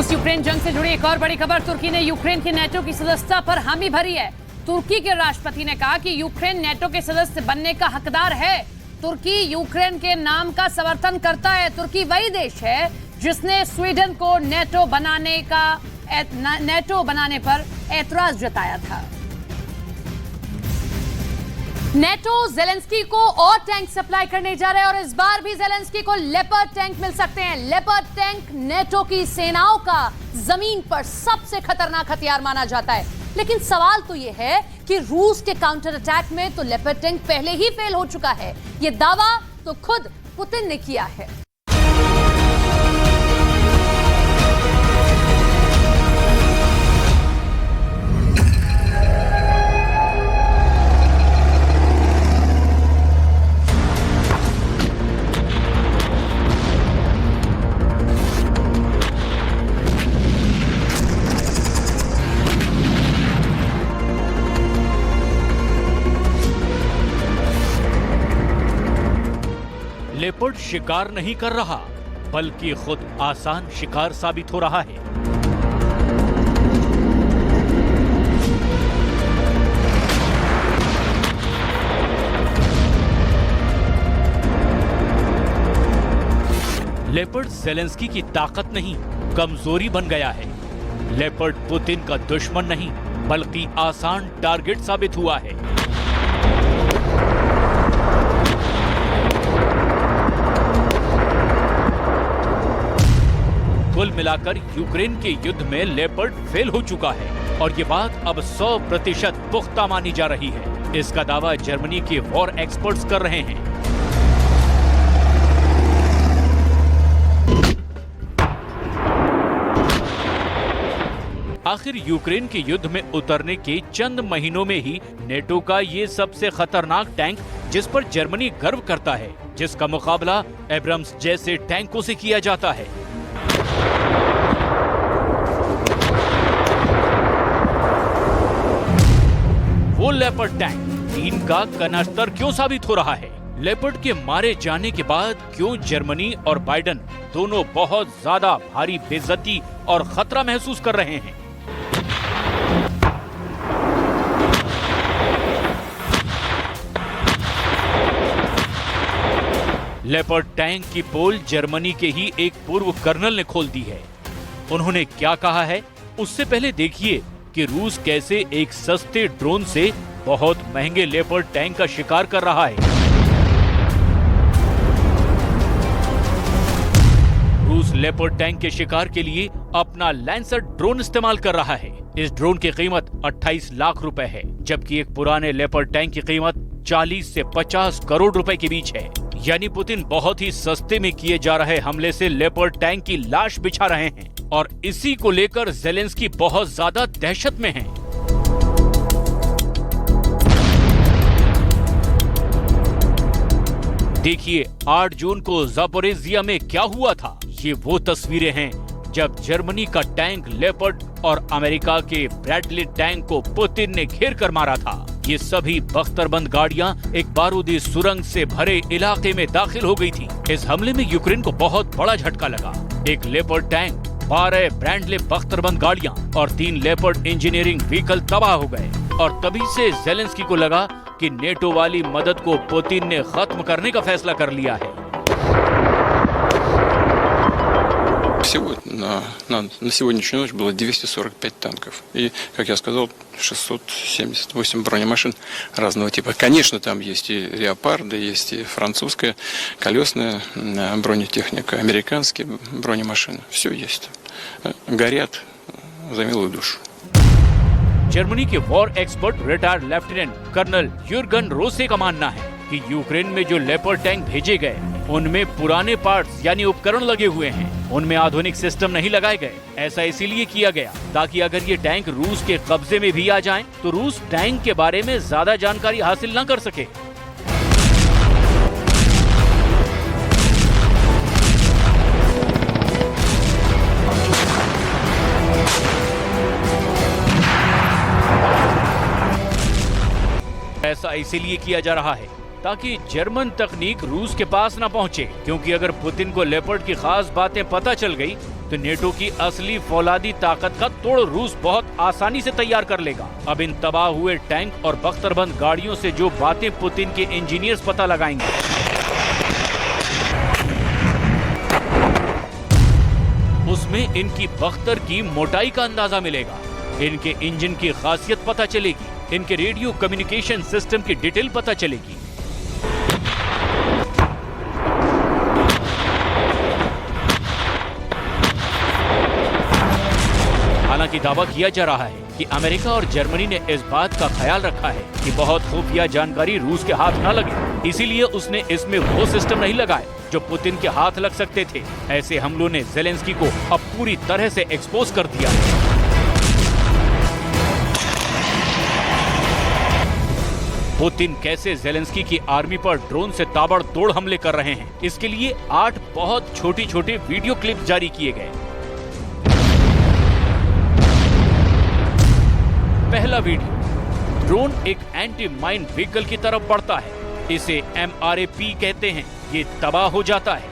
रूस यूक्रेन जंग से जुड़ी एक और बड़ी खबर। तुर्की ने यूक्रेन की नेटो की सदस्यता पर हामी भरी है। तुर्की के राष्ट्रपति ने कहा कि यूक्रेन नेटो के सदस्य बनने का हकदार है। तुर्की यूक्रेन के नाम का समर्थन करता है। तुर्की वही देश है जिसने स्वीडन को नेटो बनाने पर ऐतराज जताया था। नेटो जेलेंस्की को और टैंक सप्लाई करने जा रहा है और इस बार भी जेलेंस्की को लेपर्ड टैंक मिल सकते हैं। लेपर्ड टैंक नेटो की सेनाओं का जमीन पर सबसे खतरनाक हथियार माना जाता है। लेकिन सवाल तो यह है कि रूस के काउंटर अटैक में तो लेपर्ड टैंक पहले ही फेल हो चुका है। यह दावा तो खुद पुतिन ने किया है। लेपर्ड शिकार नहीं कर रहा, बल्कि खुद आसान शिकार साबित हो रहा है। लेपर्ड जेलेंस्की की ताकत नहीं, कमजोरी बन गया है। लेपर्ड पुतिन का दुश्मन नहीं, बल्कि आसान टारगेट साबित हुआ है। कुल मिलाकर यूक्रेन के युद्ध में लेपर्ड फेल हो चुका है और ये बात अब 100% पुख्ता मानी जा रही है। इसका दावा जर्मनी के वॉर एक्सपर्ट्स कर रहे हैं। आखिर यूक्रेन के युद्ध में उतरने के चंद महीनों में ही नेटो का ये सबसे खतरनाक टैंक, जिस पर जर्मनी गर्व करता है, जिसका मुकाबला एब्रम्स जैसे टैंकों से किया जाता है। वो लेपर्ड टैंक चीन का कनस्तर क्यों साबित हो रहा है? लेपर्ड के मारे जाने के बाद क्यों जर्मनी और बाइडेन दोनों बहुत ज्यादा भारी बेइज्जती और खतरा महसूस कर रहे हैं? लेपर्ड टैंक की पोल जर्मनी के ही एक पूर्व कर्नल ने खोल दी है। उन्होंने क्या कहा है, उससे पहले देखिए कि रूस कैसे एक सस्ते ड्रोन से बहुत महंगे लेपर्ड टैंक का शिकार कर रहा है। रूस लेपर्ड टैंक के शिकार के लिए अपना लैंसर ड्रोन इस्तेमाल कर रहा है। इस ड्रोन की कीमत 28 लाख रुपए है, जबकि एक पुराने लेपर्ड टैंक की कीमत 40 से 50 करोड़ रुपए के बीच है। यानी पुतिन बहुत ही सस्ते में किए जा रहे हमले से लेपर्ड टैंक की लाश बिछा रहे हैं और इसी को लेकर जेलेंस्की बहुत ज्यादा दहशत में है। देखिए 8 जून को ज़ापोरिज़िया में क्या हुआ था। ये वो तस्वीरें हैं जब जर्मनी का टैंक लेपर्ड और अमेरिका के ब्रैडली टैंक को पुतिन ने घेर कर मारा था। ये सभी बख्तरबंद गाड़ियां एक बारूदी सुरंग से भरे इलाके में दाखिल हो गई थी। इस हमले में यूक्रेन को बहुत बड़ा झटका लगा। एक लेपर्ड टैंक, 12 ब्रैडली बख्तरबंद गाड़ियां और 3 लेपर्ड इंजीनियरिंग व्हीकल तबाह हो गए। और तभी से जेलेंस्की को लगा कि नेटो वाली मदद को पुतिन ने खत्म करने का फैसला कर लिया है। Всего на сегодняшнюю ночь было 245 танков. И, как я сказал, 678 бронемашин разного типа. Конечно, там есть и леопарды, есть и французская колесная бронетехника, американские бронемашины. Все есть. Горят за милую душу. जर्मनी के war expert retired lieutenant colonel Jurgen Rose का मानना है कि यूक्रेन में जो लेपर्ड टैंक भेजे गए उनमें पुराने पार्ट्स यानी उपकरण लगे हुए हैं, उनमें आधुनिक सिस्टम नहीं लगाए गए। ऐसा इसीलिए किया गया ताकि अगर ये टैंक रूस के कब्जे में भी आ जाएं, तो रूस टैंक के बारे में ज्यादा जानकारी हासिल न कर सके। ऐसा इसीलिए किया जा रहा है ताकि जर्मन तकनीक रूस के पास न पहुंचे, क्योंकि अगर पुतिन को लेपर्ड की खास बातें पता चल गई तो नेटो की असली फौलादी ताकत का तोड़ रूस बहुत आसानी से तैयार कर लेगा। अब इन तबाह हुए टैंक और बख्तरबंद गाड़ियों से जो बातें पुतिन के इंजीनियर्स पता लगाएंगे, उसमें इनकी बख्तर की मोटाई का अंदाजा मिलेगा, इनके इंजन की खासियत पता चलेगी, इनके रेडियो कम्युनिकेशन सिस्टम की डिटेल पता चलेगी। हालांकि दावा किया जा रहा है कि अमेरिका और जर्मनी ने इस बात का ख्याल रखा है कि बहुत खुफिया जानकारी रूस के हाथ न लगे, इसीलिए उसने इसमें वो सिस्टम नहीं लगाए जो पुतिन के हाथ लग सकते थे। ऐसे हमलों ने ज़ेलेंस्की को अब पूरी तरह से एक्सपोज कर दिया है। पुतिन कैसे ज़ेलेंस्की की आर्मी पर ड्रोन से ताबड़तोड़ हमले कर रहे हैं, इसके लिए 8 बहुत छोटे-छोटे वीडियो क्लिप जारी किए गए। पहला वीडियो, ड्रोन एक एंटी माइन व्हीकल की तरफ बढ़ता है, इसे MRAP कहते हैं, ये तबाह हो जाता है।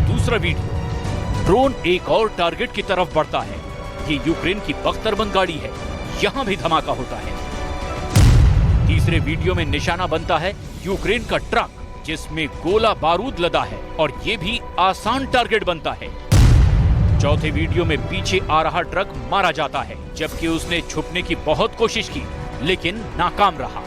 दूसरा वीडियो, ड्रोन एक और टारगेट की तरफ बढ़ता है, ये यूक्रेन की बख्तरबंद गाड़ी है, यहां भी धमाका होता है। तीसरे वीडियो में निशाना बनता है यूक्रेन का ट्रक, जिसमें गोला बारूद लदा है, और ये भी आसान टारगेट बनता है। चौथे वीडियो में पीछे आ रहा ट्रक मारा जाता है, जबकि उसने छुपने की बहुत कोशिश की लेकिन नाकाम रहा।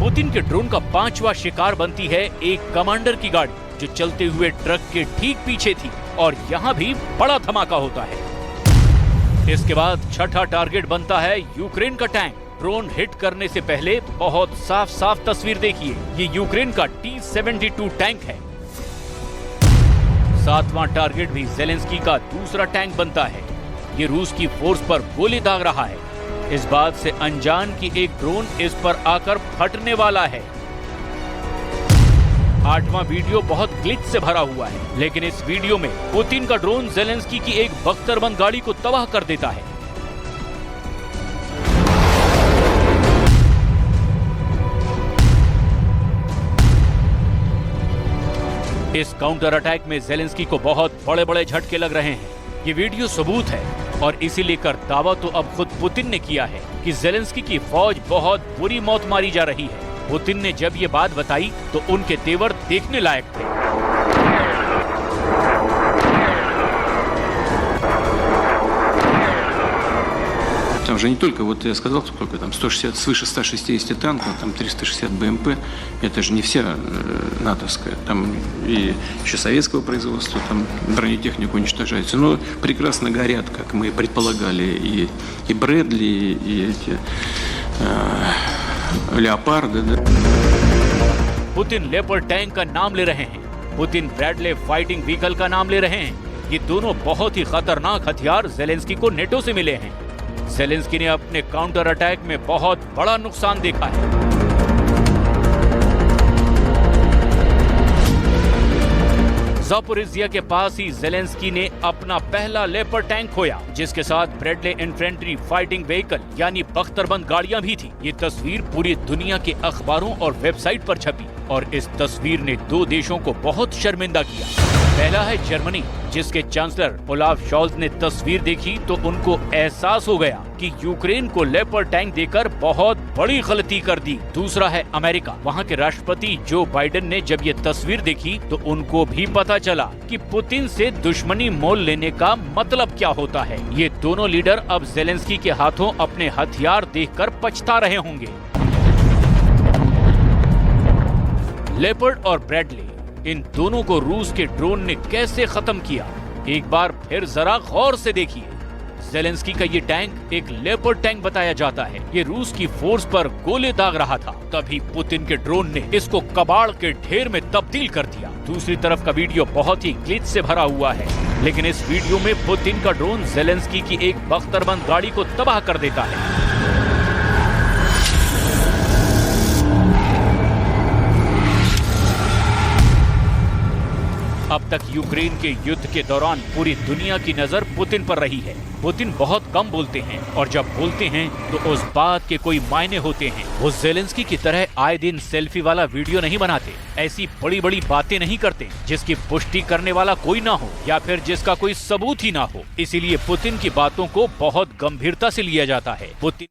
पुतिन के ड्रोन का 5वां शिकार बनती है एक कमांडर की गाड़ी, जो चलते हुए ट्रक के ठीक पीछे थी, और यहाँ भी बड़ा धमाका होता है। इसके बाद छठा टारगेट बनता है यूक्रेन का टैंक। ड्रोन हिट करने से पहले बहुत साफ साफ तस्वीर देखिए, ये यूक्रेन का T-72 टैंक है। 7वां टारगेट भी ज़ेलेंस्की का दूसरा टैंक बनता है, ये रूस की फोर्स पर गोली दाग रहा है, इस बात से अनजान कि एक ड्रोन इस पर आकर फटने वाला है। 8वां वीडियो बहुत ग्लिच से भरा हुआ है, लेकिन इस वीडियो में पुतिन का ड्रोन ज़ेलेंस्की की एक बख्तरबंद गाड़ी को तबाह कर देता है। इस काउंटर अटैक में ज़ेलेंस्की को बहुत बड़े बड़े झटके लग रहे हैं, ये वीडियो सबूत है, और इसी लेकर दावा तो अब खुद पुतिन ने किया है कि ज़ेलेंस्की की फौज बहुत बुरी मौत मारी जा रही है। पुतिन ने जब ये बात बताई तो उनके तेवर देखने लायक थे। Там же не только, вот я сказал, сколько там, 160, свыше 160 танков, там 360 БМП, это же не вся натовская, там и еще советского производства, там бронетехника уничтожается, но прекрасно горят, как мы предполагали, и Брэдли, и эти Леопарды, да. पुतिन लेपर्ड टैंक का नाम ले रहे हैं, पुतिन ब्रैडले फाइटिंग व्हीकल का नाम ले रहे हैं, ये दोनों बहुत ही खतरनाक हथियार ज़ेलेंस्की को नेटो से मिले हैं। ज़ेलेंस्की ने अपने काउंटर अटैक में बहुत बड़ा नुकसान देखा है। ज़ापोरिज़िया के पास ही ज़ेलेंस्की ने अपना पहला लेपर्ड टैंक खोया, जिसके साथ ब्रैडले इन्फेंट्री फाइटिंग व्हीकल यानी बख्तरबंद गाड़ियां भी थी। ये तस्वीर पूरी दुनिया के अखबारों और वेबसाइट पर छपी, और इस तस्वीर ने 2 देशों को बहुत शर्मिंदा किया। पहला है जर्मनी, जिसके चांसलर ओलाफ शॉल्ज ने तस्वीर देखी तो उनको एहसास हो गया कि यूक्रेन को लेपर्ड टैंक देकर बहुत बड़ी गलती कर दी। दूसरा है अमेरिका, वहाँ के राष्ट्रपति जो बाइडेन ने जब ये तस्वीर देखी तो उनको भी पता चला कि पुतिन से दुश्मनी मोल लेने का मतलब क्या होता है। ये दोनों लीडर अब ज़ेलेंस्की के हाथों अपने हथियार देखकर पछता रहे होंगे। लेपर्ड और ब्रैडले, इन दोनों को रूस के ड्रोन ने कैसे खत्म किया, एक बार फिर जरा गौर से देखिए। ज़ेलेंस्की का ये टैंक एक लेपर्ड टैंक बताया जाता है, ये रूस की फोर्स पर गोले दाग रहा था, तभी पुतिन के ड्रोन ने इसको कबाड़ के ढेर में तब्दील कर दिया। दूसरी तरफ का वीडियो बहुत ही ग्लिच से भरा हुआ है, लेकिन इस वीडियो में पुतिन का ड्रोन ज़ेलेंस्की की एक बख्तरबंद गाड़ी को तबाह कर देता है। अब तक यूक्रेन के युद्ध के दौरान पूरी दुनिया की नजर पुतिन पर रही है। पुतिन बहुत कम बोलते हैं और जब बोलते हैं तो उस बात के कोई मायने होते हैं। वो ज़ेलेंस्की की तरह आए दिन सेल्फी वाला वीडियो नहीं बनाते, ऐसी बड़ी बड़ी बातें नहीं करते जिसकी पुष्टि करने वाला कोई ना हो या फिर जिसका कोई सबूत ही ना हो। इसीलिए पुतिन की बातों को बहुत गंभीरता से लिया जाता है। पुतिन